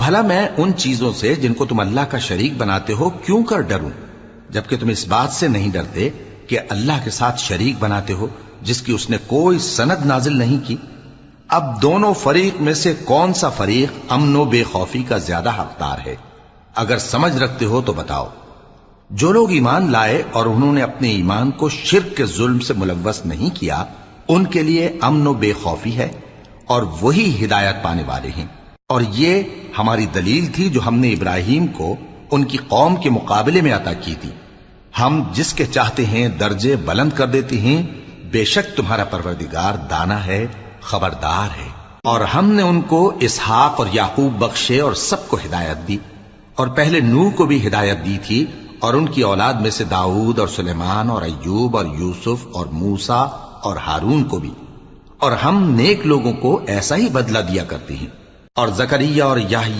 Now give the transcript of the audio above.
بھلا میں ان چیزوں سے جن کو تم اللہ کا شریک بناتے ہو کیوں کر ڈروں، جبکہ تم اس بات سے نہیں ڈرتے کہ اللہ کے ساتھ شریک بناتے ہو جس کی اس نے کوئی سند نازل نہیں کی۔ اب دونوں فریق میں سے کون سا فریق امن و بے خوفی کا زیادہ حقدار ہے؟ اگر سمجھ رکھتے ہو تو بتاؤ۔ جو لوگ ایمان لائے اور انہوں نے اپنے ایمان کو شرک کے ظلم سے ملوث نہیں کیا، ان کے لیے امن و بے خوفی ہے اور وہی ہدایت پانے والے ہیں۔ اور یہ ہماری دلیل تھی جو ہم نے ابراہیم کو ان کی قوم کے مقابلے میں عطا کی تھی۔ ہم جس کے چاہتے ہیں درجے بلند کر دیتے ہیں، بے شک تمہارا پروردگار دانا ہے، خبردار ہے۔ اور ہم نے ان کو اسحاق اور یعقوب بخشے اور سب کو ہدایت دی، اور پہلے نوح کو بھی ہدایت دی تھی، اور ان کی اولاد میں سے داؤد اور سلیمان اور ایوب اور یوسف اور موسیٰ اور ہارون کو بھی، اور ہم نیک لوگوں کو ایسا ہی بدلہ دیا کرتے ہیں۔ اور زکریا اور یحییٰ